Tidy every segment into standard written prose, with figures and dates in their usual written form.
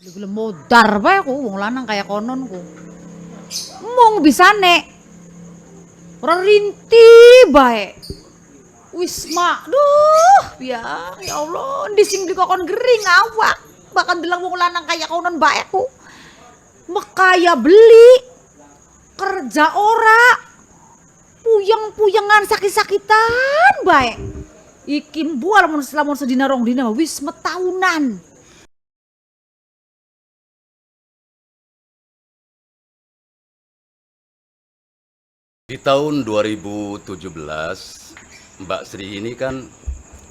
Gelem modar bae aku wong lanang kaya konon ku. Mung bisane ora rinti bae. Wis mak, duh, ya Allah, endi sing dikokon gering awak. Bahkan delang wong lanang kaya konon bae ku. Mekaya beli, kerja ora, puyeng-puyengan sakit-sakitan bae. Iki mbuh lamun sedina rong dina wis metahunan. Di tahun 2017, Mbak Sri ini kan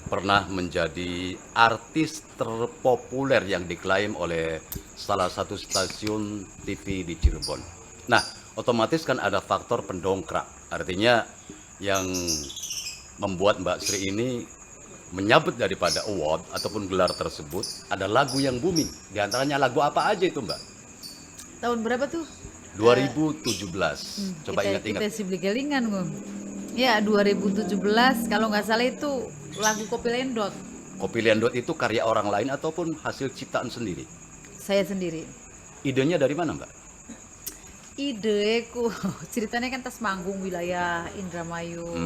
pernah menjadi artis terpopuler yang diklaim oleh salah satu stasiun TV di Cirebon. Nah, otomatis kan ada faktor pendongkrak. Artinya yang membuat Mbak Sri ini menyabet daripada award ataupun gelar tersebut ada lagu yang booming. Di antaranya lagu apa aja itu, Mbak? Tahun berapa tuh? 2017. Coba ingat-ingat. Kita sih beli kelingan Gung. Ya 2017 kalau nggak salah itu lagu Kopi Lendot. Kopi Lendot itu karya orang lain ataupun hasil ciptaan sendiri? Saya sendiri. Idenya dari mana, Mbak? Ideku ceritanya kan tas manggung wilayah Indramayu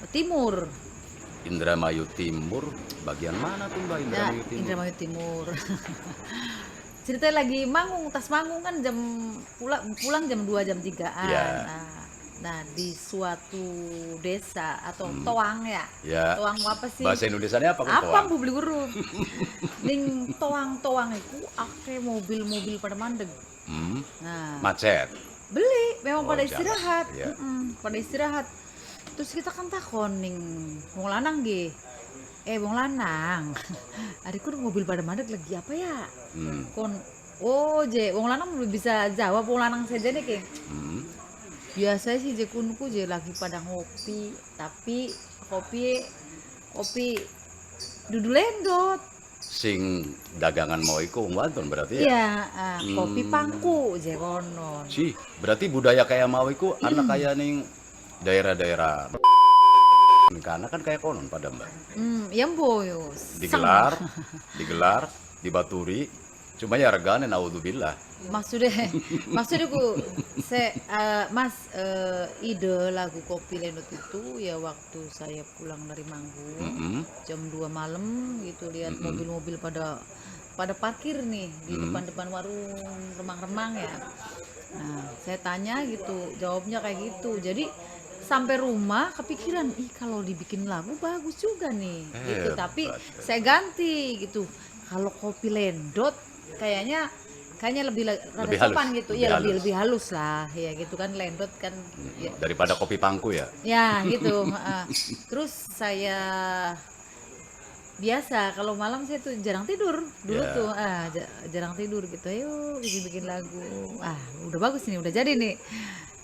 Timur. Indramayu Timur, bagian mana tuh, Mbak? Ya, Indramayu Timur. Indramayu Timur. Ceritanya lagi manggung, tas manggung kan jam pulang jam 2 jam 3-an. Ya. Nah, di suatu desa atau toang ya. Ya. Toang apa sih? Bahasa Indonesianya apa? Apa Bu beli guru? Ning toang-toang iku akeh mobil-mobil pada mandeg. Nah, Macet. beli memang Oh, pada jalan. istirahat. Ya. Pada istirahat. Terus kita kan takon ning wong lanang nggih. Wong lanang. Adikku mobil pada mandeg lagi apa ya? Kon wong lanang belum bisa jawab wong lanang saja nih ke. Biasa sih je kunku je lagi pada ngopi, tapi kopi dudu lendot. Sing dagangan mau iku wadon berarti ya? Iya, kopi pangku je konon. Sih, berarti budaya kayak mau iku anak kayak ning daerah-daerah karena kan kayak konon pada, Mbak. Ya mboyo. Digelar, dibaturi, cuma ya regane naudzubillah. Maksudnya Mas ide lagu Kopi Lendot itu ya waktu saya pulang dari manggung jam 2 malam gitu lihat mobil-mobil pada parkir nih di depan warung remang-remang ya. Nah, saya tanya gitu, jawabnya kayak gitu. Jadi sampai rumah kepikiran, kalau dibikin lagu bagus juga nih gitu. Tapi saya ganti gitu. Kalau Kopi Lendot kayaknya lebih sopan gitu. Ya lebih halus lah ya gitu kan, lendot kan ya. Daripada kopi pangku ya. Ya gitu. Terus saya biasa kalau malam saya tuh jarang tidur dulu tuh jarang tidur gitu. Ayo bikin lagu. Udah bagus nih, udah jadi nih.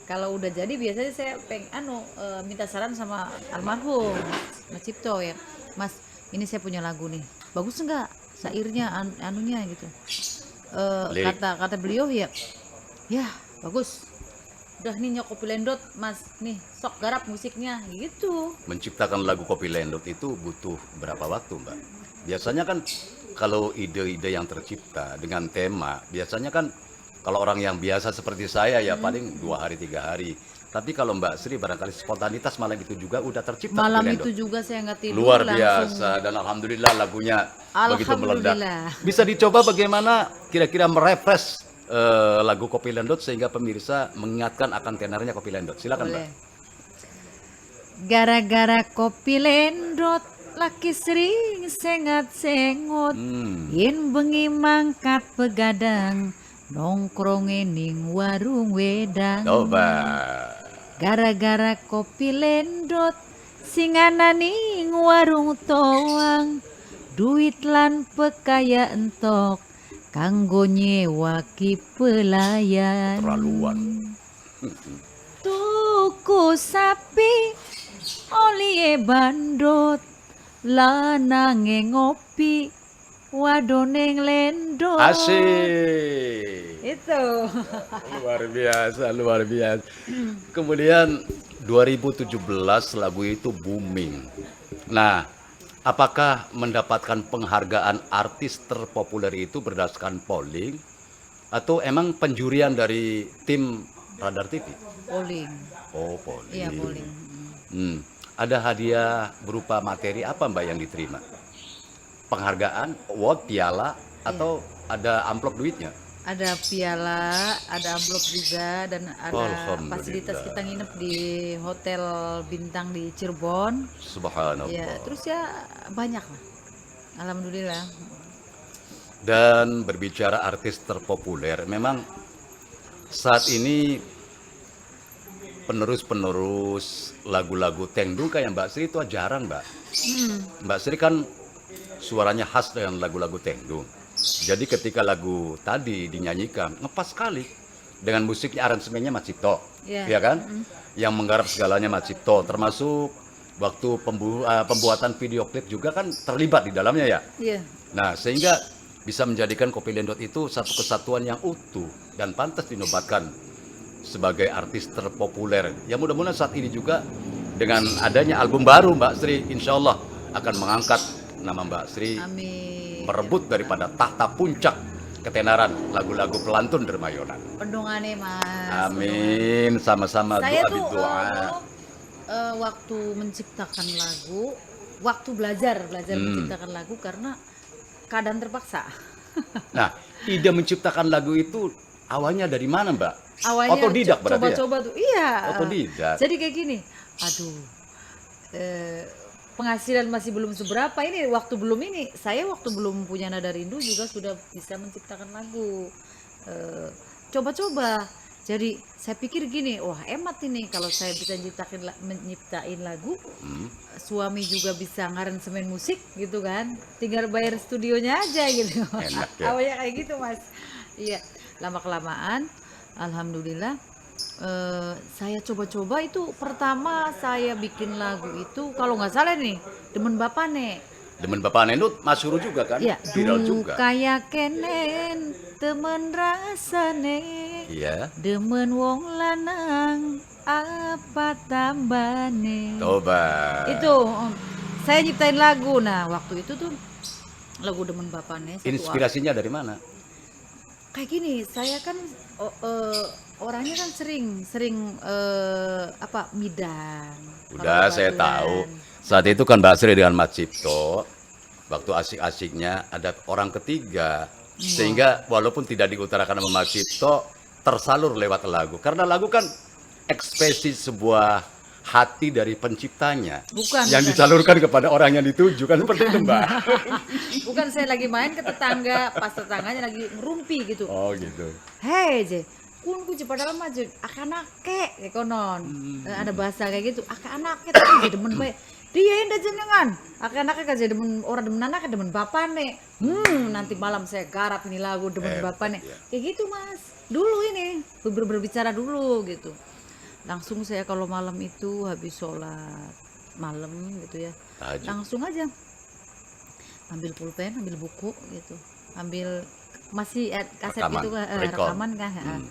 Kalau udah jadi biasanya saya minta saran sama almarhum Mas Cipto ya. Mas, ini saya punya lagu nih. Bagus enggak syairnya anunya gitu. Kata beliau ya bagus. Udah nih nyok Kopi Lendot Mas, nih sok garap musiknya gitu. Menciptakan lagu Kopi Lendot itu butuh berapa waktu, Mbak? Biasanya kan kalau ide-ide yang tercipta dengan tema, biasanya kan kalau orang yang biasa seperti saya ya paling 2 hari 3 hari. Tapi kalau Mbak Sri barangkali spontanitas malam itu juga udah tercipta. Malam itu juga saya nggak tidur. Luar biasa dan alhamdulillah lagunya begitu meledak. Bisa dicoba bagaimana kira-kira merefresh lagu Kopi Lendot sehingga pemirsa mengingatkan akan tenarnya Kopi Lendot. Silakan, Mbak. Gara-gara Kopi Lendot laki sering sengat-sengot, yen bengi mangkat begadang nongkrong ning warung wedang. Coba. Gara-gara Kopi Lendot singana ning warung toang, duit lan pekaya entok kanggo nyewa ki pelayan. Terlaluan. Tuku sapi oli bandot lanange ngopi wadoneng lendot. Asik. Itu. Luar biasa. Kemudian 2017 lagu itu booming. Nah, apakah mendapatkan penghargaan artis terpopuler itu berdasarkan polling atau emang penjurian dari tim Radar TV? Polling. Oh, polling. Iya, polling. Ada hadiah berupa materi apa Mbak yang diterima? Penghargaan, award, piala, atau ada amplop duitnya? Ada piala, ada amplop juga, dan ada Alhamdulillah. fasilitas kita nginep di hotel bintang di Cirebon. Subhanallah. Ya, terus ya banyak lah. Alhamdulillah. Dan berbicara artis terpopuler, memang saat ini penerus-penerus lagu-lagu Tengdu kayak Mbak Sri itu jarang, Mbak. Mbak Sri kan suaranya khas dengan lagu-lagu Tengdu. Jadi ketika lagu tadi dinyanyikan, ngepas sekali dengan musiknya, aransemennya Mas Cipto, ya kan? Yang menggarap segalanya Mas Cipto, termasuk waktu pembuatan video klip juga kan terlibat di dalamnya ya. Iya. Nah, sehingga bisa menjadikan Kopi Lendot itu satu kesatuan yang utuh dan pantas dinobatkan sebagai artis terpopuler. Ya mudah-mudahan saat ini juga dengan adanya album baru Mbak Sri, insya Allah akan mengangkat nama Mbak Sri, Amin. merebut daripada tahta puncak ketenaran lagu-lagu pelantun Dermayonan. Pendongane Mas. Amin, sama-sama Saya doa tuh doa. dulu, waktu menciptakan lagu, waktu belajar menciptakan lagu karena keadaan terpaksa. Nah, ide menciptakan lagu itu awalnya dari mana Mbak? Awalnya Otodidak berarti ya? coba-coba tuh, iya. Otodidak. Jadi kayak gini, aduh, penghasilan masih belum seberapa ini. Waktu belum punya nada rindu juga sudah bisa menciptakan lagu. Coba-coba. Jadi saya pikir gini, wah emat ini kalau saya bisa menciptain lagu, suami juga bisa ngaransemen musik gitu kan, tinggal bayar studionya aja gitu. Enak ya. Awalnya kayak gitu Mas. Iya, lama kelamaan, alhamdulillah. Saya coba-coba itu pertama saya bikin lagu itu kalau nggak salah nih Demen Bapane. Demen Bapak Nenut masyhur juga kan? Ya, Viral juga. kayak kenen temen rasane. Iya. Demen wong lanang apa tambane. Coba. Itu saya nyiptain lagu. Nah, waktu itu tuh lagu Demen Bapane Inspirasinya dari mana? kayak gini, saya kan orangnya kan sering midang. Udah Kalau saya baturan. tahu. Saat itu kan Mbak Sri dengan Mas Cipto, waktu asik-asiknya ada orang ketiga. Sehingga walaupun tidak diutarakan sama Mas Cipto, tersalur lewat lagu. Karena lagu kan ekspresi sebuah hati dari penciptanya. Bukan, yang disalurkan kepada orang yang dituju. Kan seperti itu Mbak. Bukan, saya lagi main ke tetangga, pas tetangganya lagi ngerumpi gitu. Oh gitu. Hei je, kun kunci padahal maju akanake konon. Ada bahasa kayak gitu, akanake tapi demen bae. Dia indah jenengan. Akanake kan jadi demen orang demen anak demen bapane. Nanti malam saya garap ini lagu demen bapane. Kayak gitu Mas. Dulu ini berbicara dulu gitu. Langsung saya kalau malam itu habis sholat malam gitu ya. Tahajud. Langsung aja ambil pulpen, ambil buku gitu. Ambil masih kaset Rekaman, gitu kan, record. rekaman kan.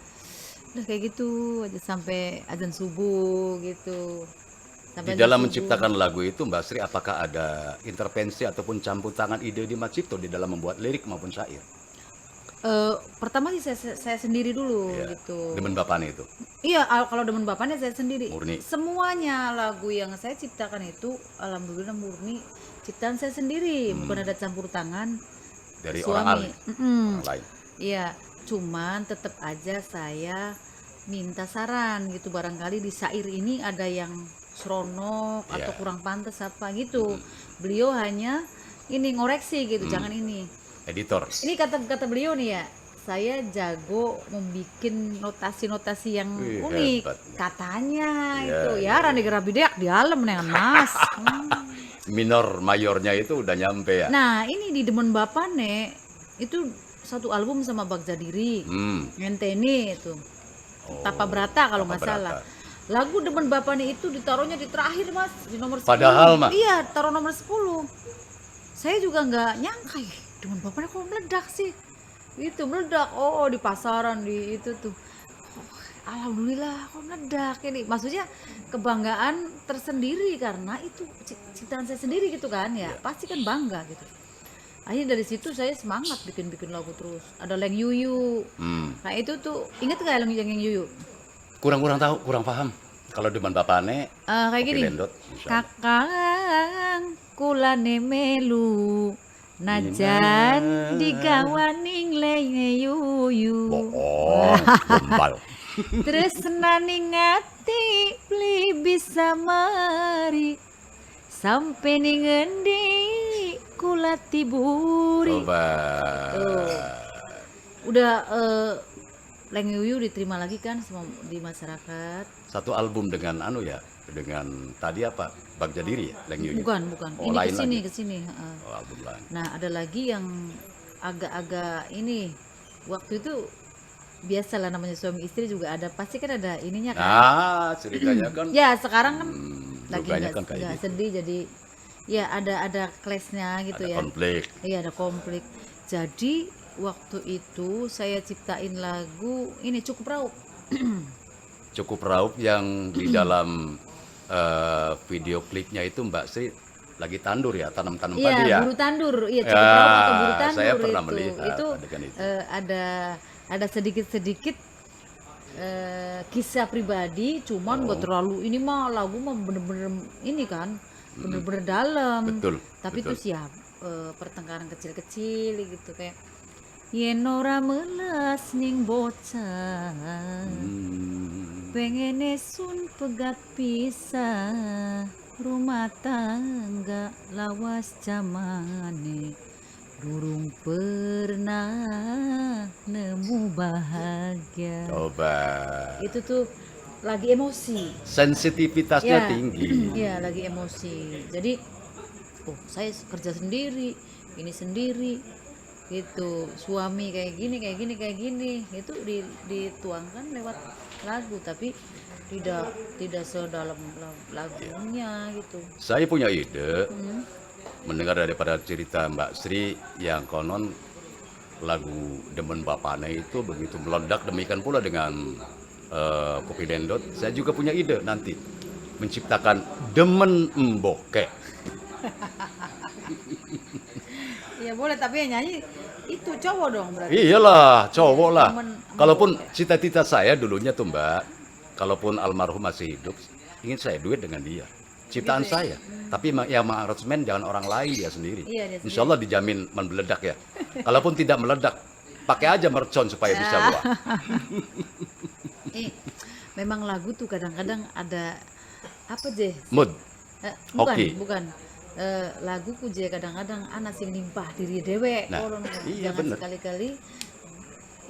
Udah kayak gitu aja sampai azan subuh gitu. Di Sampai dalam azan menciptakan lagu itu Mbak Sri, apakah ada intervensi ataupun campur tangan ide di Mas Cipto di dalam membuat lirik maupun syair? Pertama sih saya sendiri dulu Iya. gitu. Demen Bapane itu. Iya, kalau demen bapaknya saya sendiri. Murni. Semuanya lagu yang saya ciptakan itu alhamdulillah murni ciptaan saya sendiri, bukan ada campur tangan Dari suami. orang lain. Orang lain. Iya, cuman tetap aja saya minta saran gitu, barangkali di syair ini ada yang seronok atau Iya. kurang pantas apa gitu. Beliau hanya ini ngoreksi gitu, jangan ini. Editor. Ini kata beliau nih ya, saya jago membuat notasi-notasi yang Wih, unik. hebat. Katanya Iya, itu ya rani gerabideak di alam dengan Mas. Minor mayornya itu udah nyampe ya. Nah, ini di Demen Bapane itu satu album sama Bagja Diri. Ngenteni itu. Tapa Brata kalau Tapa nggak salah. Brata. Lagu Demen Bapane itu ditaruhnya di terakhir Mas, di nomor 10. Padahal, Mas. Iya, taruh nomor 10. Saya juga nggak nyangka ya, Demen Bapane kok meledak sih. Itu meledak. Oh, di pasaran di itu tuh. Oh, alhamdulillah kok meledak ini. Maksudnya kebanggaan tersendiri karena itu ciptaan saya sendiri gitu kan ya. Pasti kan bangga gitu. Akhirnya dari situ saya semangat bikin lagu terus. Ada Leng Yuyu. Nah itu tuh inget gak Leng Yuyu? Kurang tahu, kurang paham. Kalau demen bapane, Kayak gini. Lendot, insya Allah. Kakang kulane melu najan digawaning Leng Yuyu. Bohong, gombal. Tresnaning ati beli bisa mari sampai ning endi kula tiburi. Coba. Udah Leng Yuyu diterima lagi kan di masyarakat. Satu album dengan dengan tadi apa? Bagja Diri ya, Leng Yuyu. Bukan. Oh, Ini lain kesini. Oh, album lain. Nah, ada lagi yang agak-agak ini waktu itu biasalah namanya suami istri juga ada pasti kan ada ininya kan. Ceritanya kan. Ya, sekarang kan lagi duganya nggak kan kayak gitu. sedih jadi ya ada clash-nya gitu Ada ya. konflik. Iya, ada konflik. Jadi waktu itu saya ciptain lagu ini Cukup Raup. Cukup Raup yang di dalam video klipnya itu Mbak Sri lagi tandur ya, tanam-tanam Iya, padi ya. buru tandur. Iya, Cukup Raup atau buru tandur saya pernah itu. melihat Itu adegan itu. ada sedikit kisah pribadi, cuman nggak terlalu ini mah lagu mah bener-bener ini kan, bener-bener dalam. Betul. Tapi betul. itu siap pertengkaran kecil-kecil gitu kayak yen ora meles ning bocah pengen sun pegat pisah rumah tangga lawas zamane durung pernah nemu bahagia. Coba. Itu tuh lagi emosi. Sensitivitasnya Ya. tinggi. Iya, lagi emosi. Jadi saya kerja sendiri, ini sendiri gitu. Suami kayak gini. Itu dituangkan lewat lagu tapi tidak sedalam lagunya gitu. Saya punya ide mendengar daripada cerita Mbak Sri yang konon lagu Demen Bapane itu begitu meledak, demikian pula dengan Kopi Lendot. Saya juga punya ide nanti menciptakan Demen Mboke. Ya boleh tapi yang nyanyi itu cowok dong berarti. Iyalah, cowok lah. Demen Kalaupun cita-cita saya dulunya tuh Mbak, kalaupun almarhum masih hidup, ingin saya duet dengan dia. Ciptaan saya. Tapi yang mengarrangemen jangan orang lain, dia sendiri. Iya, dia sendiri. Insya Allah dijamin meledak ya. Kalaupun tidak meledak, pakai aja mercon supaya bisa buah. Memang lagu tuh kadang-kadang ada apa je? Mood. Hoki. Bukan. Laguku je kadang-kadang anak sing nimpah diri dewe. Nah, iya, jangan bener. sekali-kali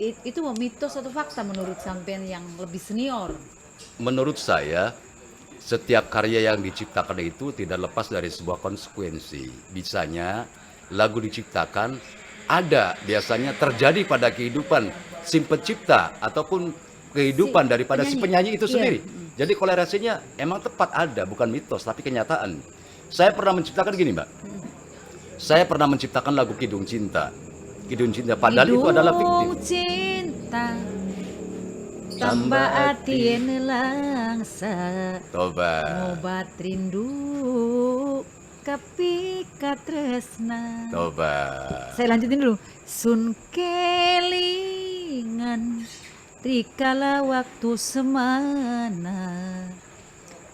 itu mitos atau fakta menurut sampean yang lebih senior. Menurut saya, setiap karya yang diciptakan itu tidak lepas dari sebuah konsekuensi. Bisanya lagu diciptakan ada biasanya terjadi pada kehidupan si pencipta ataupun kehidupan daripada si penyanyi itu Iya. sendiri. Jadi kolerasinya emang tepat ada, bukan mitos tapi kenyataan. Saya pernah menciptakan gini, Mbak. Saya pernah menciptakan lagu Kidung Cinta. Kidung Cinta padahal itu adalah fiktif. Kidung cinta tambah atien langsa Coba. ngobat rindu kapika tresna. Coba. Saya lanjutin dulu. Sun kelingan rikala waktu semana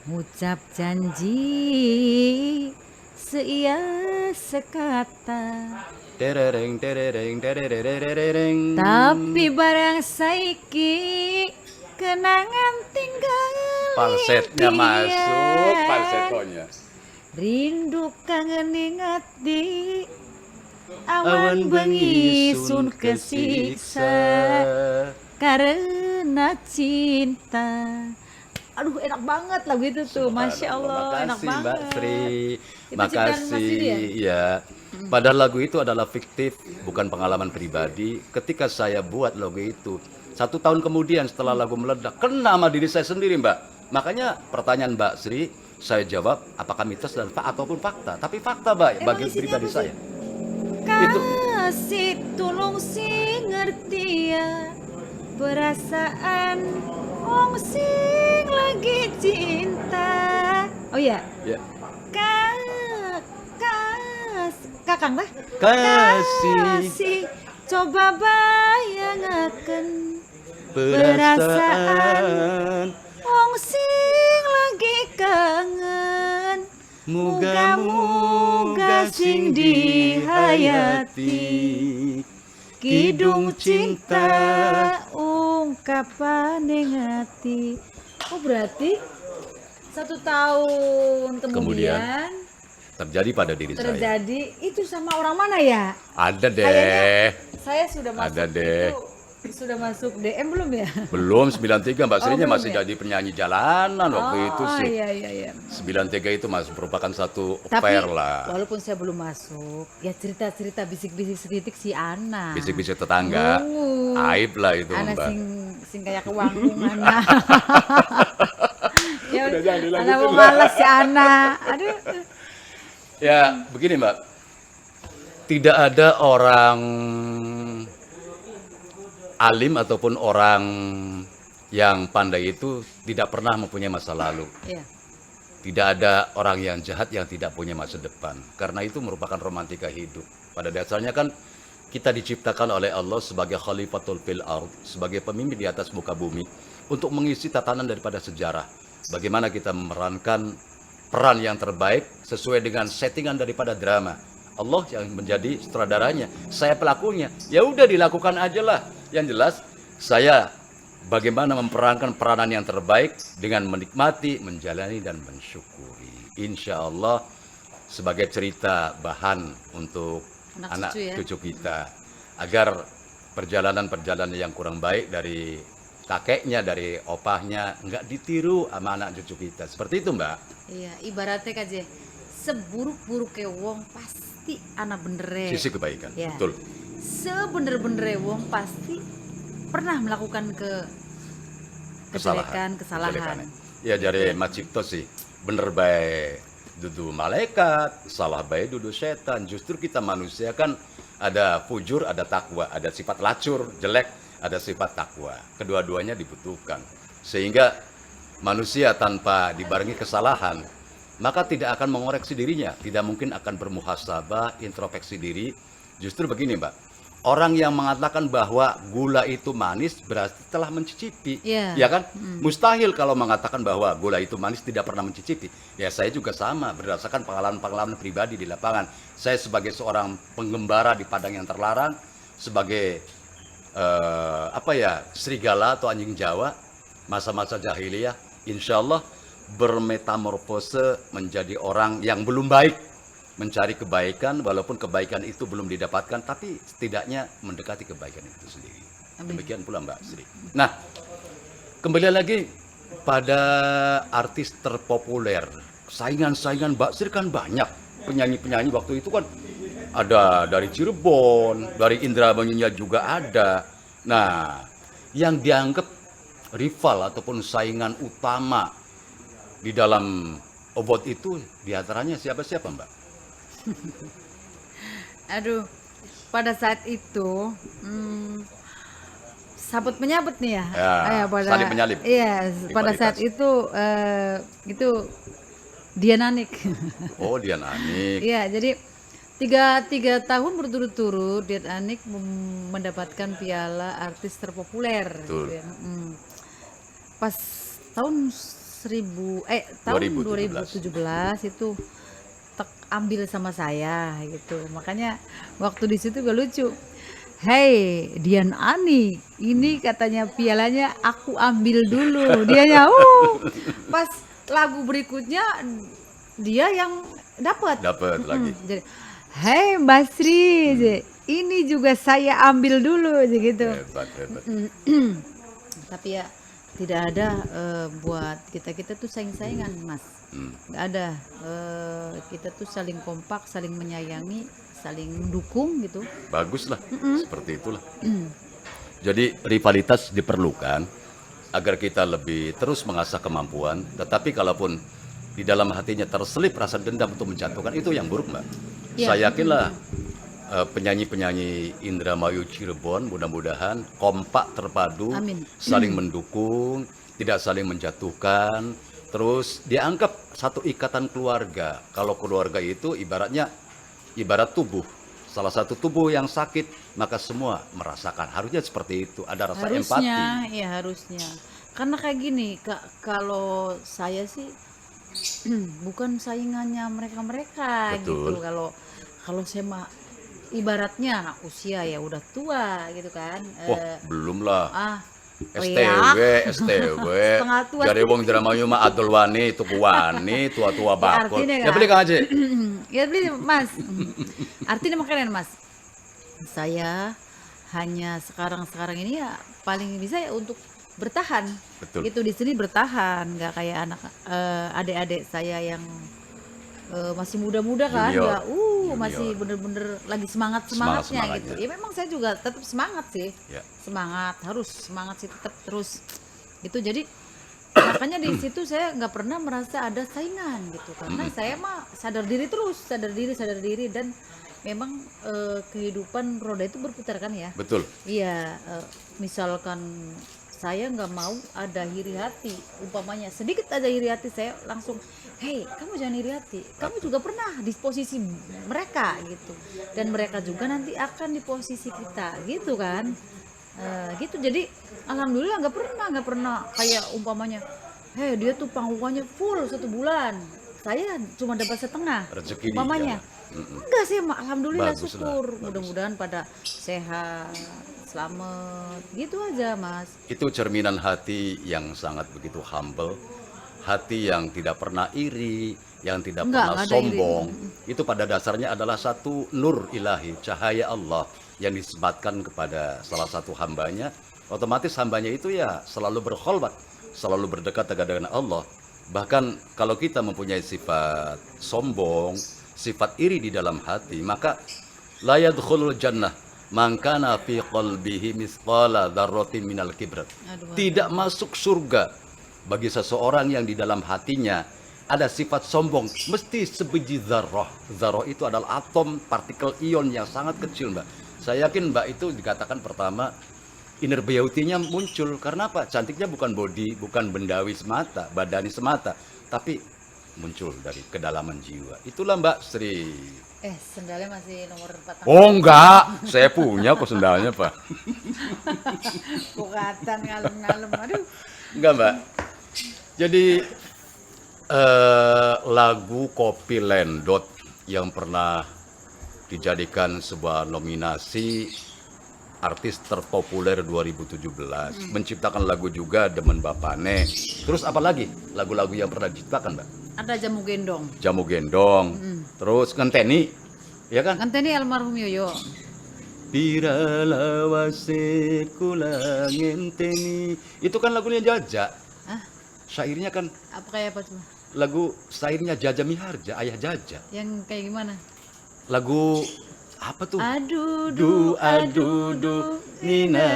ngucap janji seia sekata Terereng. tapi barang saiki kenangan tinggal Falsetnya dia. masuk, falsetonya. Rindu kangen ingat di awan bengi sun kesiksa karena cinta. Aduh enak banget lagu itu tuh, Masya Allah, enak Makasih banget. Mbak Sri. Itu ciptaan Mas Makasih. Didi ya? Iya. Padahal lagu itu adalah fiktif, bukan pengalaman pribadi. Ketika saya buat lagu itu, 1 tahun kemudian setelah lagu meledak, kena sama diri saya sendiri, Mbak. Makanya pertanyaan Mbak Sri, saya jawab apakah mitos dan ataupun fakta. Tapi fakta, Mbak, bagi isinya pribadi apa saya. sih? Itu. Kasih tulung si ngerti ya perasaan Wong sing lagi cinta. Oh iya, Ya. kakang lah. Kasih Coba bayangaken perasaan wong sing lagi kangen. muga-muga sing dihayati kidung cinta. Ungkapan ning hati. Oh berarti 1 tahun kemudian Terjadi pada diri saya. terjadi itu sama orang mana ya? Ada deh. Kayaknya saya sudah masuk Ada deh. sudah masuk DM belum ya? Belum 93 Mbak Srinya belum masih ya? jadi penyanyi jalanan waktu itu Oh sih. iya. 93 itu masih merupakan satu Tapi affair lah. walaupun saya belum masuk, ya cerita-cerita bisik-bisik sedikit si Ana. Bisik-bisik tetangga. Ngungu. Aib lah itu Ana Mbak. sing kayak kewanggung Ana. Ya Udah, jangan dilanjutin Ana mau lah. malas si Ana. Aduh. Ya, begini Mbak. Tidak ada orang alim ataupun orang yang pandai itu tidak pernah mempunyai masa lalu. Iya. Tidak ada orang yang jahat yang tidak punya masa depan. Karena itu merupakan romantika hidup. Pada dasarnya kan kita diciptakan oleh Allah sebagai khalifatul fil ard, sebagai pemimpin di atas muka bumi untuk mengisi tatanan daripada sejarah. Bagaimana kita memerankan peran yang terbaik sesuai dengan settingan daripada drama. Allah yang menjadi sutradaranya, saya pelakunya. Ya udah dilakukan aja lah. Yang jelas saya bagaimana memperankan peranan yang terbaik dengan menikmati, menjalani dan mensyukuri. Insya Allah sebagai cerita bahan untuk anak Anak cucu ya. cucu kita agar perjalanan-perjalanan yang kurang baik dari kakeknya, dari opahnya nggak ditiru sama anak cucu kita. Seperti itu Mbak. Iya, ibaratnya kaje seburuk-buruknya wong pasti ana bener. Sisi kebaikan. Ya. Betul. Sebener-bener wong pasti pernah melakukan kejelekan, kesalahan. Ya dari Mas Cipto sih bener baik dudu malaikat, salah baik dudu setan. Justru kita manusia kan ada fujur, ada takwa, ada sifat lacur, jelek, ada sifat takwa. Kedua-duanya dibutuhkan. Sehingga manusia tanpa dibarengi kesalahan, maka tidak akan mengoreksi dirinya, tidak mungkin akan bermuhasabah, introspeksi diri. Justru begini Mbak, orang yang mengatakan bahwa gula itu manis berarti telah mencicipi, Iya. ya kan? Mustahil kalau mengatakan bahwa gula itu manis tidak pernah mencicipi. Ya saya juga sama, berdasarkan pengalaman-pengalaman pribadi di lapangan. Saya sebagai seorang penggembara di padang yang terlarang, sebagai serigala atau anjing Jawa, masa-masa jahiliyah, insya Allah bermetamorfose menjadi orang yang belum baik, mencari kebaikan walaupun kebaikan itu belum didapatkan, tapi setidaknya mendekati kebaikan itu sendiri. Amin. Demikian pula Mbak Sri. Nah, kembali lagi pada artis terpopuler, saingan-saingan Mbak Sri kan banyak, penyanyi-penyanyi waktu itu kan ada dari Cirebon, dari Indramayu juga ada. Nah, yang dianggap rival ataupun saingan utama di dalam obot itu diantaranya siapa-siapa Mbak? Aduh, pada saat itu sabut menyabut nih ya. Ya, salib menyalip. Iya, pada saat Rivalitas. itu Dian Anik. Oh, Dian Anik. Iya, jadi tiga tahun berturut-turut Dian Anik mendapatkan piala artis terpopuler. Betul. Gitu ya. Pas tahun 2017 itu ambil sama saya gitu. Makanya waktu di situ gue lucu. Hey Dian Ani, ini katanya pialanya aku ambil dulu. Dianya, pas lagu berikutnya dia yang dapat lagi. Jadi, hey Mbak Sri, ini juga saya ambil dulu gitu. Hebat. Tapi ya tidak ada buat kita tuh saing-saingan Mas. Nggak ada. Kita tuh saling kompak, saling menyayangi, saling mendukung gitu. Bagus lah, seperti itulah. Jadi rivalitas diperlukan agar kita lebih terus mengasah kemampuan. Tetapi kalaupun di dalam hatinya terselip rasa dendam untuk menjatuhkan, itu yang buruk Mbak. Ya. Saya yakinlah penyanyi-penyanyi Indramayu Cirebon mudah-mudahan kompak terpadu, Amin. saling mendukung, tidak saling menjatuhkan, terus dianggap satu ikatan keluarga. Kalau keluarga itu ibarat tubuh, salah satu tubuh yang sakit, maka semua merasakan. Harusnya seperti itu, ada rasa empati. Harusnya, ya harusnya. Karena kayak gini, Kak, kalau saya sih bukan saingannya mereka-mereka Betul. gitu. Kalau saya mah ibaratnya usia ya udah tua gitu kan. Wah, belum lah. Ah, STW, reak. STW. Setengah tua. Jadi wong dramayu mah adol wani, tuku wani, tua-tua Ya, bakul. artinya Ya kan. beli Kang Haji. Ya beli Mas. Artinya makanya Mas, saya hanya sekarang ini ya paling bisa ya untuk bertahan. Betul. Gitu di sini bertahan, nggak kayak adik-adik saya yang masih muda-muda kan, Junior. nggak Junior. masih bener-bener lagi semangatnya Semangatnya. gitu. Ya memang saya juga tetap semangat sih, Ya. harus semangat sih tetap terus gitu. Jadi makanya di situ saya nggak pernah merasa ada saingan gitu, karena saya mah sadar diri terus, sadar diri dan memang kehidupan roda itu berputar kan ya. Betul. Iya, misalkan saya nggak mau ada iri hati, umpamanya sedikit aja iri hati, saya langsung, hei kamu jangan iri hati, kamu juga pernah di posisi mereka gitu, dan mereka juga nanti akan di posisi kita gitu kan. Gitu, jadi alhamdulillah nggak pernah kayak umpamanya, hei dia tuh panggungannya full 1 bulan, saya cuma dapat setengah Rezeki nih, umpamanya. ya. Enggak sih, alhamdulillah, Baguslah, syukur. bagus. Mudah-mudahan pada sehat, selamat, gitu aja Mas. Itu cerminan hati yang sangat begitu humble, hati yang tidak pernah iri, yang tidak Enggak pernah ada iri. sombong. Itu pada dasarnya adalah satu nur ilahi, cahaya Allah yang disematkan kepada salah satu hambanya. Otomatis hambanya itu ya selalu berkholwat, selalu berdekat dengan Allah. Bahkan kalau kita mempunyai sifat sombong, sifat iri di dalam hati, maka la yadkhulul jannah man kana fi qalbihi mithqala dzarratin minal kibr. Aduh, Tidak masuk surga bagi seseorang yang di dalam hatinya ada sifat sombong, mesti sebiji zarrah. Zarrah itu adalah atom partikel ion yang sangat kecil, Mbak. Saya yakin Mbak itu dikatakan pertama inner beauty-nya muncul karena apa? Cantiknya bukan body, bukan bendawi semata, badani semata, tapi muncul dari kedalaman jiwa. Itulah Mbak Sri. sendalnya masih nomor 4 Oh enggak, saya punya kok sendalnya Pak. Bukatan ngalem-ngalem, aduh. Enggak Mbak. Jadi lagu Kopi Lendot yang pernah dijadikan sebuah nominasi artis terpopuler 2017, menciptakan lagu juga Demen Bapane. Terus apa lagi lagu-lagu yang pernah diciptakan Mbak? Ada Jamu Gendong. Jamu Gendong, terus Ngenteni, ya kan? Kan tadi almarhum Yoyo. Pira lawase kula ngenteni. Itu kan lagunya Jaja. Hah? Syairnya kan Apa kayak apa cuma? lagu syairnya Jaja Miharja, ayah Jaja. Yang kayak gimana? Lagu apa tuh? Aduh, nina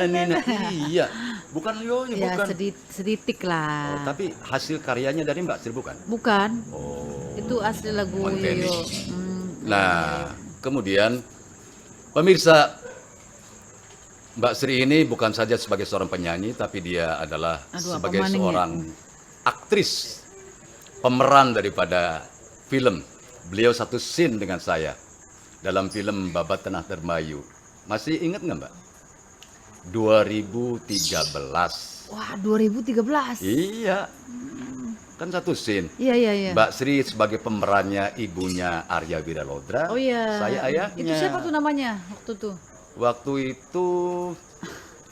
nina. Iya, bukan Yoyo, Ya bukan. seditik Oh, lah. tapi hasil karyanya dari Mbak Sri bukan? Bukan. Oh. Itu asli lagu Monteni. Yoyo. Nah, kemudian pemirsa, Mbak Sri ini bukan saja sebagai seorang penyanyi, tapi dia adalah Aduh, apa sebagai maningnya? seorang aktris, pemeran daripada film. Beliau satu scene dengan saya dalam film Babat Tanah Dermayu. Masih ingat nggak Mbak? 2013. Wah, 2013. Iya, kan satu scene. Iya. Mbak Sri sebagai pemerannya ibunya Arya Wiralodra. Oh iya. Saya ayahnya. Itu siapa tuh namanya waktu tuh? Waktu itu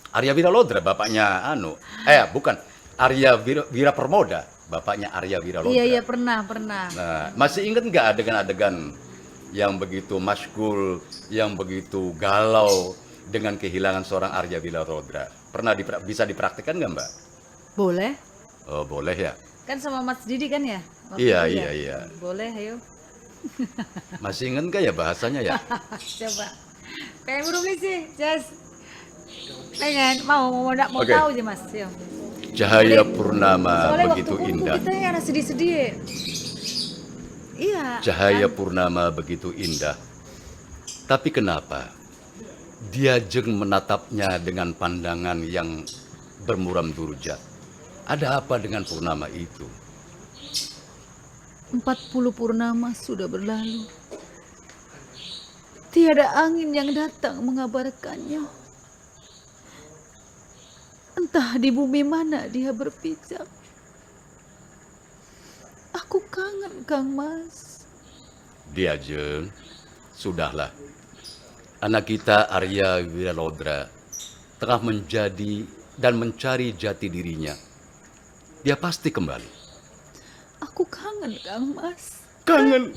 Arya Wiralodra bapaknya bukan Arya Wirapermoda, bapaknya Arya Wiralodra. Iya, pernah. Nah, masih ingat nggak adegan-adegan yang begitu masyhur, yang begitu galau dengan kehilangan seorang Arya Wiralodra? Pernah bisa dipraktikkan nggak Mbak? Boleh? Oh, boleh ya. Kan sama Mas Didi kan ya? Waktu Iya, itu ya? iya. Boleh, ayo. Masih ingat nggak ya bahasanya ya? Coba. Pengen buru sih, Jas. Pengen, mau Oke. tahu sih Mas. Yo. Cahaya purnama Soalnya begitu waktu indah. kita ya sedih-sedih. Iya. Cahaya kan? purnama begitu indah. Tapi kenapa dia jeng menatapnya dengan pandangan yang bermuram durjat? Ada apa dengan purnama itu? 40 purnama sudah berlalu. Tiada angin yang datang mengabarkannya. Entah di bumi mana dia berpijak. Aku kangen Kang Mas. Diajeng, sudahlah. Anak kita Arya Wiralodra tengah menjadi dan mencari jati dirinya. Dia pasti kembali. Aku kangen Kang Mas. Kangen.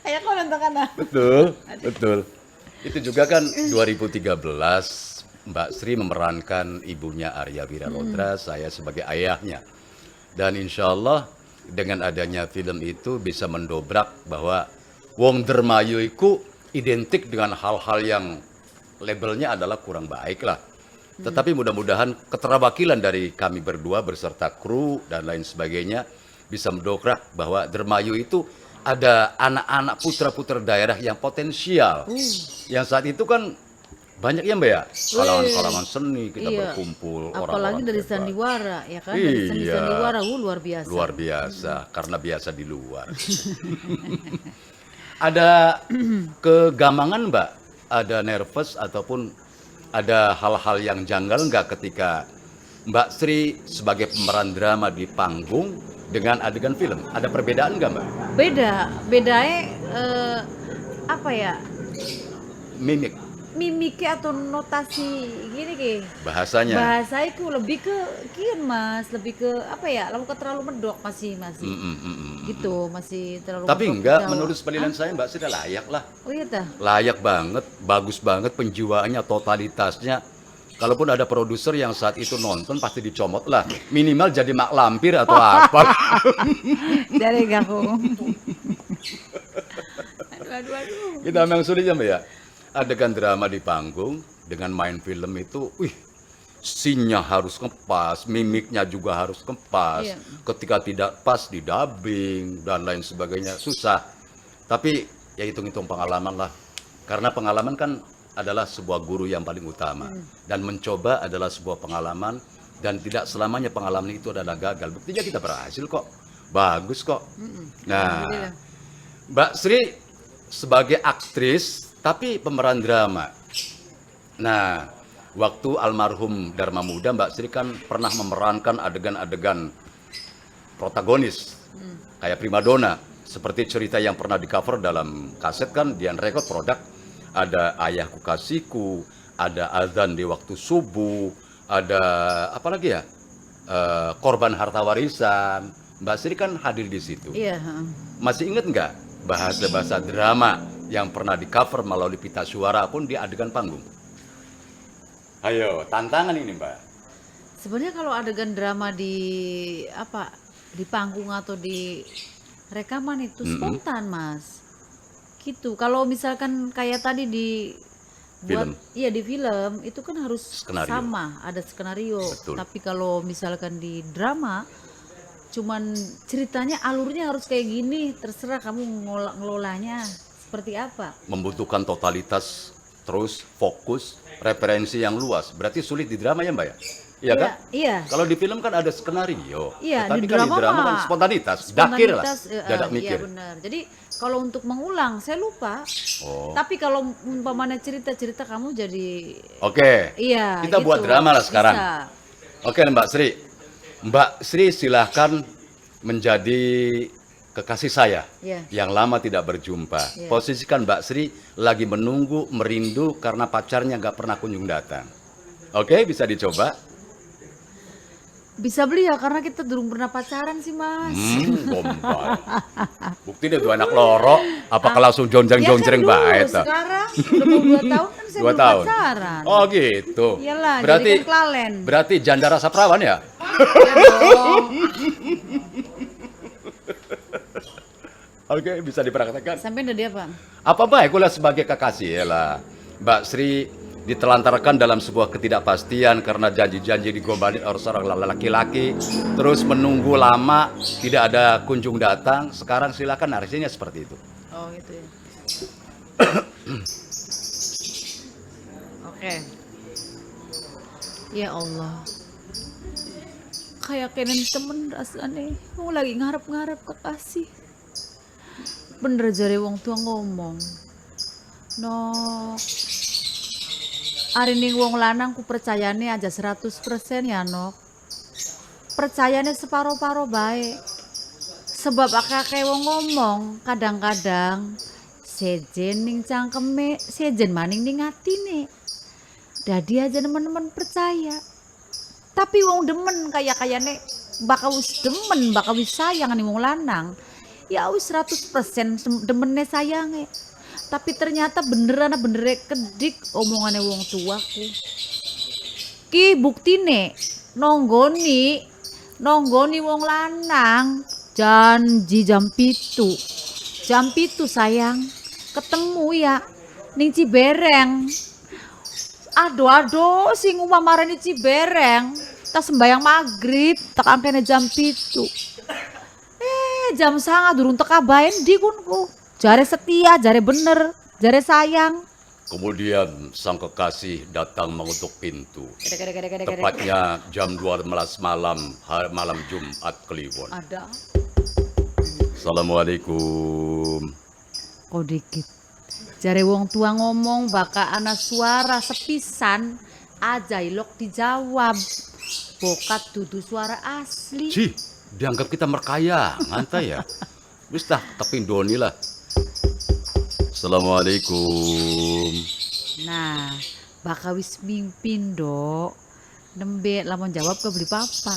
Ayo kau nonton kan? Betul. Itu juga kan 2013 Mbak Sri memerankan ibunya Arya Wiralodra, saya sebagai ayahnya. Dan insya Allah dengan adanya film itu bisa mendobrak bahwa Wong Dermayu itu identik dengan hal-hal yang labelnya adalah kurang baik lah. Tetapi mudah-mudahan keterwakilan dari kami berdua beserta kru dan lain sebagainya bisa mendobrak bahwa Dermayu itu ada anak-anak putra-putra daerah yang potensial. Yang saat itu kan banyak ya Mbak ya, kalangan-kalangan seni kita berkumpul. Apalagi orang-orang dari hebat. sandiwara, ya kan? Dari seni Iya. sandiwara, luar biasa. Luar biasa, karena biasa di luar. Ada kegamangan Mbak? Ada nervous ataupun ada hal-hal yang janggal nggak ketika Mbak Sri sebagai pemeran drama di panggung dengan adegan film? Ada perbedaan nggak Mbak? Bedanya apa ya? Mimik, Mimiknya atau notasi gini ki. bahasanya. Bahasa itu lebih ke kian Mas, lebih ke apa ya? Lalu terlalu medok masih gitu, masih terlalu Tapi medok enggak, Jawa. menurut penilaian saya Mbak Sri layak lah. Oh iya tah. Layak banget, bagus banget penjiwaannya, totalitasnya. Kalaupun ada produser yang saat itu nonton pasti dicomot lah. Minimal jadi mak lampir atau apa. Dari aku. Aduh. Kita memang sulit ya Mbak ya. Adegan drama di panggung dengan main film itu, scene-nya harus ngepas, mimiknya juga harus ngepas. Iya. Ketika tidak pas di dubbing dan lain sebagainya susah. Tapi ya hitung-hitung pengalaman lah. Karena pengalaman kan adalah sebuah guru yang paling utama. Dan mencoba adalah sebuah pengalaman dan tidak selamanya pengalaman itu adalah gagal. Buktinya kita berhasil kok. Bagus kok. Nah, Alhamdulillah. Mbak Sri sebagai aktris tapi pemeran drama. Nah, waktu almarhum Dharma Muda Mbak Sri kan pernah memerankan adegan-adegan protagonis kayak primadona, seperti cerita yang pernah di cover dalam kaset kan Dian Record Product. Ada Ayahku Kasihku, ada Azan di Waktu Subuh, ada apa lagi ya, Korban Harta Warisan. Mbak Sri kan hadir di situ. Iya, Masih ingat nggak bahasa-bahasa drama yang pernah di cover melalui pita suara pun di adegan panggung? Ayo, tantangan ini Mbak. sebenarnya kalau adegan drama di apa di panggung atau di rekaman itu spontan Mas. Gitu. Kalau misalkan kayak tadi di buat Film. iya di film itu kan harus Skenario. sama, ada skenario. Betul. Tapi kalau misalkan di drama cuman ceritanya alurnya harus kayak gini, terserah kamu ngelolanya seperti apa. Membutuhkan totalitas, terus fokus, referensi yang luas. Berarti sulit di drama ya Mbak ya? Iya kan? Iya. Kalau di film kan ada skenario. Iya, Tetapi di kan drama kan mah spontanitas, dakir lah. Dadak Iya mikir. benar. Jadi kalau untuk mengulang saya lupa. Oh. Tapi kalau umpamanya cerita-cerita kamu jadi Oke. iya. Kita gitu. buat drama lah sekarang. Bisa. Oke Mbak Sri. Mbak Sri silahkan menjadi kekasih saya Iya. yang lama tidak berjumpa. Iya. Posisikan Mbak Sri lagi menunggu, merindu karena pacarnya nggak pernah kunjung datang. Oke, bisa dicoba. Bisa beli ya karena kita belum pernah pacaran sih Mas. Gombal. Bukti dia tuh anak loro, apakah langsung jonjreng-jonjreng dulu, baik? sekarang udah mau 2 tahun kan saya 2 belum tahun. pacaran. Oh gitu. Iyalah, berarti jadi kan kelalen. berarti janda rasa perawan ya? Ya dong. Oke, bisa dipraktekkan. Sampai udah dia Pak. Apa baik kuliah sebagai kekasih ya lah. Mbak Sri ditelantarkan dalam sebuah ketidakpastian karena janji-janji digombalin oleh seorang laki-laki, terus menunggu lama tidak ada kunjung datang. Sekarang silakan narasinya seperti itu. Oh gitu ya. Oke. Ya Allah, kayak kenen temen rasane wong lagi ngarep-ngarep kekasih. Bener jare wong tua ngomong, no hari ning wong lanang ku percayane aja 100% ya Nok. Percayane separo-paro baik. Sebab akeh wong ngomong kadang-kadang sejen ning cangkeme, sejen maning ning atine. Dadi aja teman-teman percaya. Tapi wong demen kayane bakal wis demen, bakal wis sayang ning wong lanang. Ya wis 100% demene sayange. Tapi ternyata beneran kedik omongane wong tuaku. Ki buktine nonggoni wong lanang janji jam pitu sayang ketemu ya ning Cibereng. Aduh sing umamarani Cibereng tak sembayang maghrib tak angkene jam pitu. Jam sanga durung teka bae ndi kunku. Jare setia, jare bener, jare sayang. Kemudian sang kekasih datang mengetuk pintu. Kedek. Tepatnya jam 12 malam, malam Jumat Kliwon. Ada Assalamualaikum. kok dikit. Jare wong tua ngomong bakal ana suara sepisan aja ilok dijawab. Bokat dudu suara asli. Cih, dianggap kita merkaya, ngantai ya. Wis tah tapi doni lah. Assalamualaikum. Nah, bakal wis mimpin dok. Nembe lamun jawab ke beli papa.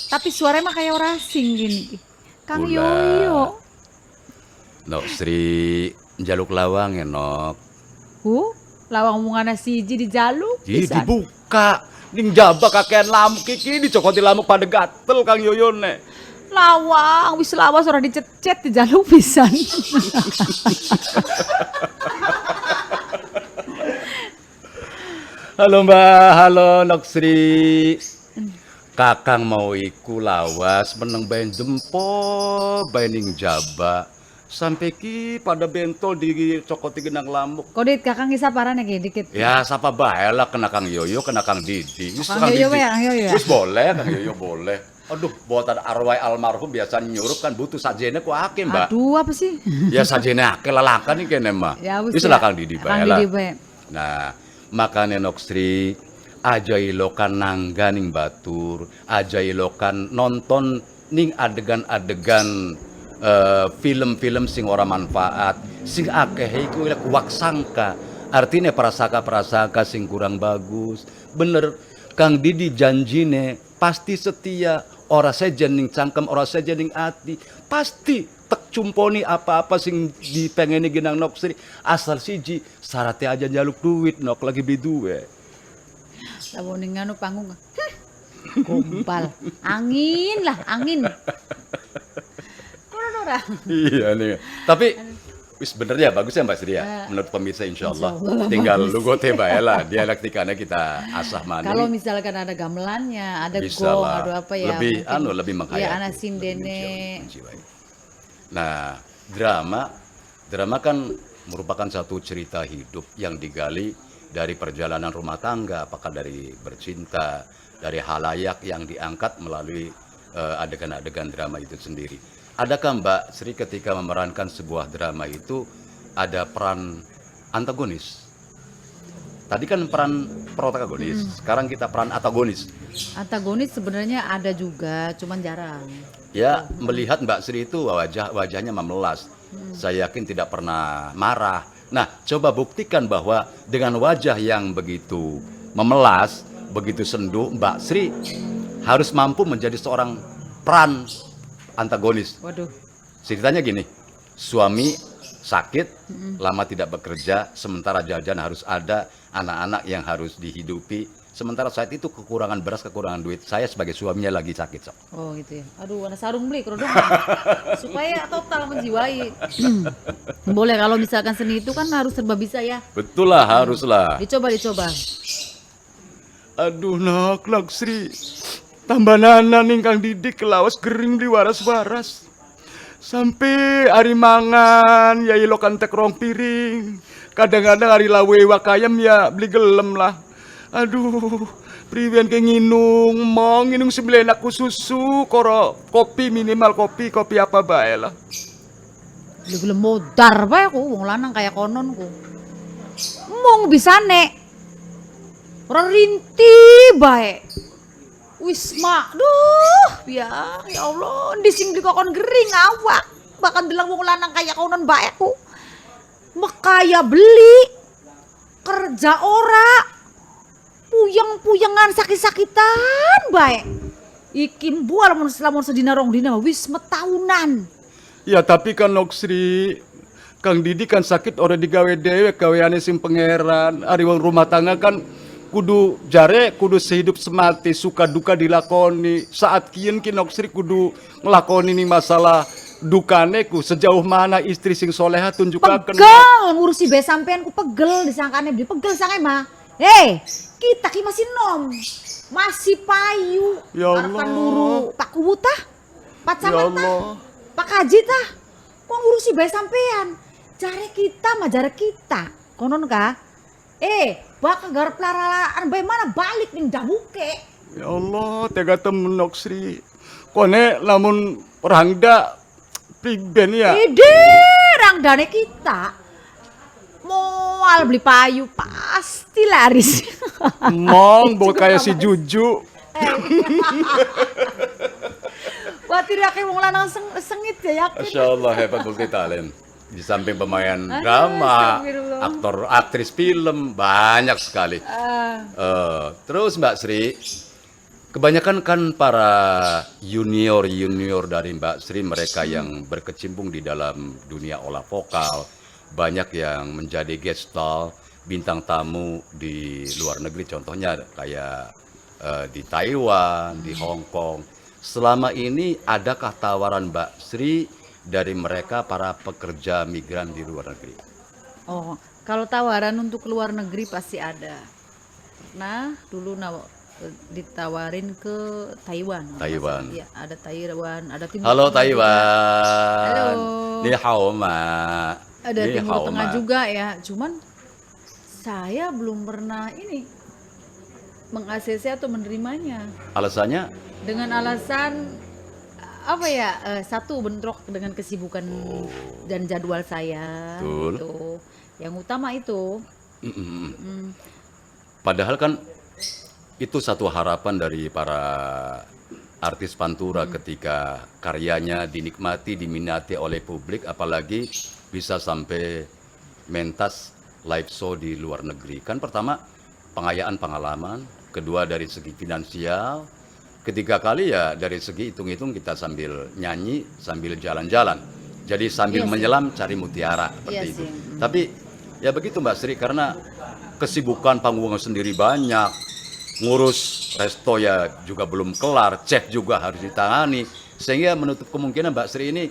Tapi suaranya mah kayak orang asing gini. Kang Ulah. Yoyo. Nok Sri njaluk lawang ya Nok. Lawang omongan siji dijaluk Ji pisan. dibuka. Ning jaba kakean lamuk iki dicokoti lamuk pada gatel Kang Yoyone. Lawang wis lawas ora dicecet dijaluk pisan. Halo Mbak, halo Nok Sri. Kakang mau iku lawas meneng bae jempo bae ning jaba. Sampai ki pada bentol dicokoti genang lamuk. Kodit kakang isa parane ki dikit. Ya sapa bae lah kena Kang Yoyo, kena Kang Didi. Wis Kang Yoyo ya, Kang Yoyo ya. Wis boleh Kang Yoyo boleh. Aduh, buatan arwah almarhum biasa nyurup kan butuh sajene ku akeh, Mbak. Aduh apa sih? Ya sajene akeh lelakan iki kene mah. Ya Wis ya. lah Kang Didi bae Kang lah. Didi bae. Nah, makane Nok Sri aja ilokan nangga ning batur, aja ilokan nonton ning adegan-adegan film-film sing ora manfaat, sing akeh iku waksangka. Artinya prasaka-prasaka sing kurang bagus. Bener Kang Didi janjine pasti setia, ora sejen ning cangkem, ora sejen ning ati. Pasti tek cumponi apa-apa sing dipengeni ginang Nok Sri. Asal siji syaratnya aja njaluk duit Nok lagi beli duwe. Lamun ning anu panggung. Gompal. Angin lah, angin. Ora. Iya nih. Tapi wis bener ya bagus ya Mbak Sri ya. Menurut pemirsa insyaallah. Tinggal lugote bae lah dialektikanya kita asah maning. Kalau misalkan ada gamelannya, ada Bisa gong, lah. ada apa ya? Lebih mungkin- lebih menghayati. Ya anak sindene. Nah, drama kan merupakan satu cerita hidup yang digali dari perjalanan rumah tangga, apakah dari bercinta, dari halayak yang diangkat melalui adegan-adegan drama itu sendiri. Adakah Mbak Sri ketika memerankan sebuah drama itu ada peran antagonis? Tadi kan peran protagonis, sekarang kita peran antagonis. Antagonis sebenarnya ada juga, cuman jarang. Ya, melihat Mbak Sri itu wajahnya memelas. Saya yakin tidak pernah marah. Nah, coba buktikan bahwa dengan wajah yang begitu memelas, begitu sendu, Mbak Sri harus mampu menjadi seorang peran antagonis. Waduh. Ceritanya gini, suami sakit, lama tidak bekerja, sementara jajan harus ada, anak-anak yang harus dihidupi. Sementara saat itu kekurangan beras, kekurangan duit. Saya sebagai suaminya lagi sakit, Sok. Oh gitu ya. Aduh, ada sarung beli kerudung. Supaya total menjiwai. Boleh kalau misalkan seni itu kan harus serba bisa ya. Betul lah, haruslah. Dicoba. Aduh, Nok Sri. Tambah nana nih Kang Didi kelawas gering di waras-waras. Sampai hari mangan ya ilokan tek rong piring. Kadang-kadang hari lawe wakayam ya beli gelem lah. Aduh, Priwen ke nginung, mau nginung 9 aku susu, koro kopi minimal kopi apa bae lah. Gelem modar bae aku wong lanang kaya konon ku. Mung bisane. Ora rinti bae. Wis mak, duh, ya Allah, di sing dikokon gering awak. Bahkan bilang wong lanang kaya konon bae aku. Mekaya beli, kerja ora, puyeng-puyengan sakit-sakitan bae. Iki mbuh lamun sedina rong dina wis metahunan. Ya tapi kan Noksri, Kang Didi kan sakit ora digawe dewek gaweane sing pangeran. Ari wong rumah tangga kan kudu jare kudu sehidup semati suka duka dilakoni. Saat kieu ki Noksri kudu nglakoni nih masalah dukane ku sejauh mana istri sing soleha tunjukaken. Pegel ngurusi bae sampean ku pegel disangkane beli pegel sange mah. Kita ki masih nom. Masih payu. Ya Allah. Harapan dulu Pak Kubuta, Pak Ya Camat Allah. Pak Kaji tah. Kok ngurusi bae sampean? Jare kita mah jare kita. Konon ka? Bak garap laralaan bae mana balik ning dabuke. Ya Allah, tega temen Noksri. Kone lamun rangda priben ya. Ide rangdane kita. Moal beli payu pasti laris. Mong bawa kayak si Juju. Wah tidak kayak wong lanang sengit ya yakin. Masya Allah hebat multi talent. Di samping pemain drama, astagfirullah. aktor, aktris film banyak sekali. Terus Mbak Sri, kebanyakan kan para junior dari Mbak Sri mereka yang berkecimpung di dalam dunia olah vokal, banyak yang menjadi guest star, bintang tamu di luar negeri, contohnya kayak di Taiwan, di Hong Kong. Selama ini adakah tawaran Mbak Sri dari mereka para pekerja migran di luar negeri? Oh, kalau tawaran untuk luar negeri pasti ada. Nah, dulu ditawarin ke Taiwan. Taiwan. Iya, ada Taiwan, ada Timur Halo Tengah Taiwan. Halo. Ni hao ma. Ada Ni Timur hao Tengah ma. juga ya. Cuman saya belum pernah meng-ACC atau menerimanya. Alasannya? Dengan alasan apa ya? Satu bentrok dengan kesibukan dan jadwal saya. Betul. Gitu. Yang utama itu. Padahal kan itu satu harapan dari para artis Pantura ketika karyanya dinikmati, diminati oleh publik, apalagi bisa sampai mentas live show di luar negeri. Kan pertama pengayaan pengalaman, kedua dari segi finansial, ketiga kali ya dari segi hitung-hitung kita sambil nyanyi, sambil jalan-jalan. Jadi sambil Iya sih. menyelam cari mutiara seperti Iya itu. sih. Tapi ya begitu Mbak Sri, karena kesibukan panggung sendiri banyak, ngurus resto ya juga belum kelar, chef juga harus ditangani, sehingga menutup kemungkinan Mbak Sri ini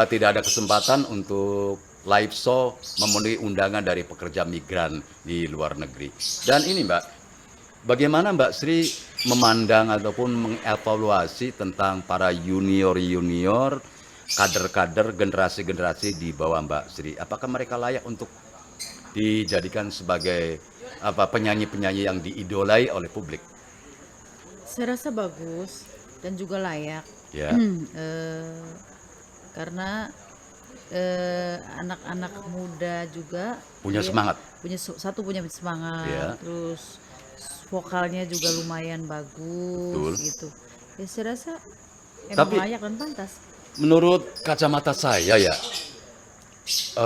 tidak ada kesempatan untuk live show memenuhi undangan dari pekerja migran di luar negeri. Dan ini Mbak, bagaimana Mbak Sri memandang ataupun mengevaluasi tentang para junior, kader-kader, generasi-generasi di bawah Mbak Sri? Apakah mereka layak untuk dijadikan sebagai penyanyi-penyanyi yang diidolai oleh publik? Saya rasa bagus dan juga layak. Ya. Karena anak-anak muda juga Punya semangat. punya semangat. Ya. Terus vokalnya juga lumayan bagus. Betul. Gitu. Ya saya rasa emang Tapi- layak dan pantas. Menurut kacamata saya ya,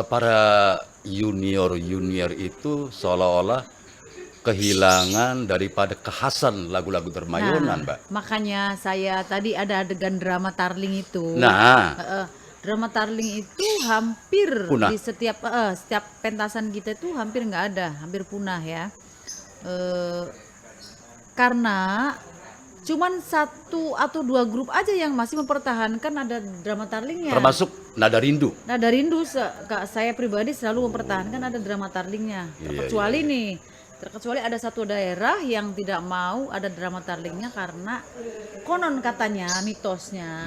para junior itu seolah-olah kehilangan daripada kekhasan lagu-lagu Dermayonan, Mbak. Makanya saya tadi ada adegan drama Tarling itu. Nah, Drama Tarling itu hampir Punah. di setiap pentasan kita itu hampir nggak ada, hampir punah ya. Karena cuman satu atau dua grup aja yang masih mempertahankan ada drama Tarlingnya. termasuk Nada Rindu. Nah dari Rindu saya pribadi selalu mempertahankan ada drama Tarlingnya. Terkecuali ada satu daerah yang tidak mau ada drama Tarlingnya karena konon katanya mitosnya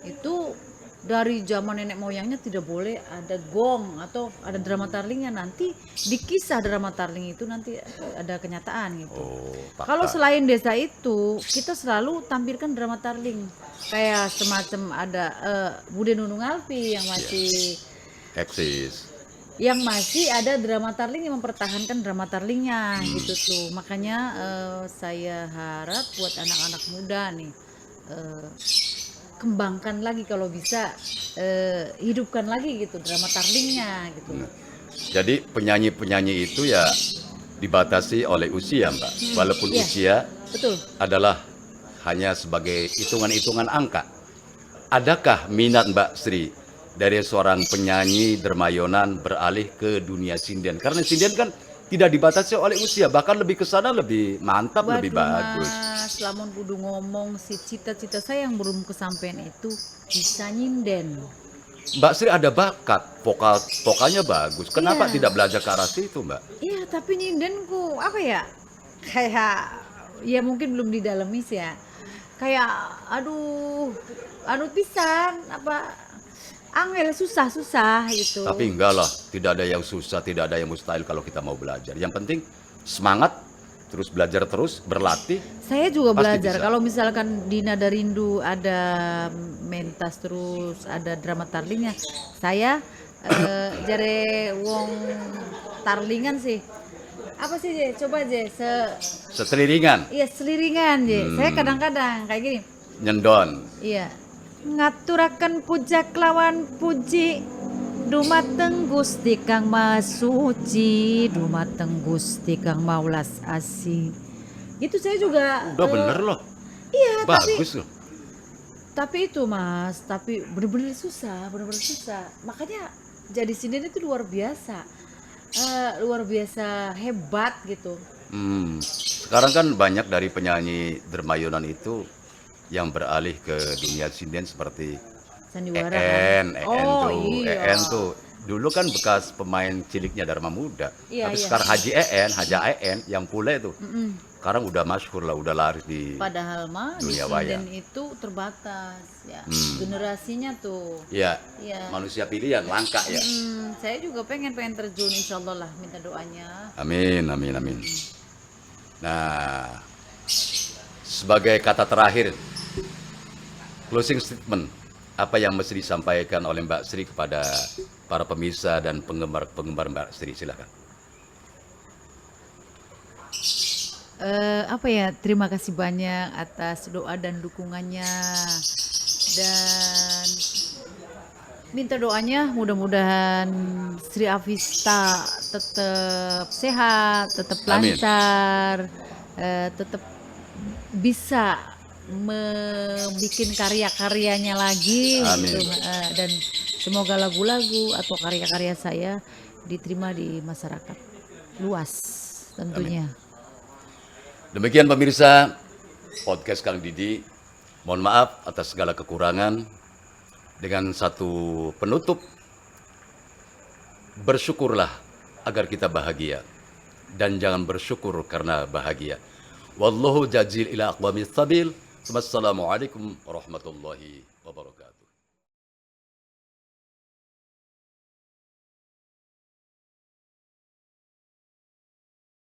itu dari zaman nenek moyangnya tidak boleh ada gong atau ada drama tarlingnya. Nanti di kisah drama tarling itu nanti ada kenyataan gitu. Oh, Kalau fakta. selain desa itu, kita selalu tampilkan drama tarling. Kayak semacam ada Bude Nunung Alfi Eksis. yang masih ada drama tarling yang mempertahankan drama tarlingnya gitu tuh. Makanya saya harap buat anak-anak muda nih kembangkan lagi kalau bisa, hidupkan lagi gitu drama tarlingnya gitu. Jadi penyanyi-penyanyi itu ya dibatasi oleh usia, Mbak. Walaupun Iya. usia Betul. adalah hanya sebagai hitungan-hitungan angka. Adakah minat Mbak Sri dari seorang penyanyi dermayonan beralih ke dunia sinden? Karena sinden kan tidak dibatasi oleh usia, bahkan lebih ke sana lebih mantap, lebih Waduh bagus. Mas, lamun kudu ngomong si cita-cita saya yang belum kesampaian itu bisa nyinden. Mbak Sri ada bakat, vokalnya bagus. Kenapa Iya. tidak belajar ke arah situ, Mbak? Iya, tapi nyindenku apa ya? Kayak ya mungkin belum didalami sih ya. Kayak aduh pisan apa angel susah gitu. Tapi enggak lah, tidak ada yang susah, tidak ada yang mustahil kalau kita mau belajar. Yang penting semangat, terus belajar terus, berlatih. Saya juga Pasti belajar. bisa. Kalau misalkan di Nada Rindu ada mentas terus ada drama tarlingnya, saya jare wong tarlingan sih. Apa sih Je? Coba Je, Seteliringan, iya seliringan Je. Saya kadang-kadang kayak gini. nyendon. Iya. Ngaturaken puja kelawan puji dumateng Gusti Kang Maha Suci, dumateng Gusti Kang Maulas Asih. Gitu saya juga Udah bener loh, iya, bagus loh. tapi itu Mas, tapi bener-bener susah. Makanya jadi sinden itu luar biasa. Luar biasa hebat gitu. Sekarang kan banyak dari penyanyi dermayonan itu yang beralih ke dunia sinden seperti Sandiwara EN, kan. tuh, Iya. EN tuh. Dulu kan bekas pemain ciliknya Dharma Muda. Iya, Tapi iya. sekarang Haji EN yang pule tuh. Sekarang udah masyhur lah, udah laris di Padahal mah di dunia sinden wayang. itu terbatas ya. Generasinya tuh. Ya, Iya. manusia pilihan langka ya. Saya juga pengen terjun insya Allah lah, minta doanya. Amin, amin, amin. Nah, sebagai kata terakhir, closing statement, apa yang mesti disampaikan oleh Mbak Sri kepada para pemirsa dan penggemar Mbak Sri? Silakan. Apa ya, terima kasih banyak atas doa dan dukungannya, dan minta doanya mudah-mudahan Sri Avista tetap sehat, tetap Amin. lancar, tetap bisa membuat karya-karyanya lagi Amin. gitu. Dan semoga lagu-lagu atau karya-karya saya diterima di masyarakat luas tentunya. Demikian pemirsa podcast Kang Didi. Mohon maaf atas segala kekurangan. Dengan satu penutup, bersyukurlah agar kita bahagia. Dan jangan bersyukur karena bahagia. Wallahu jazil ila aqwamit sabil. Wassalamualaikum warahmatullahi wabarakatuh.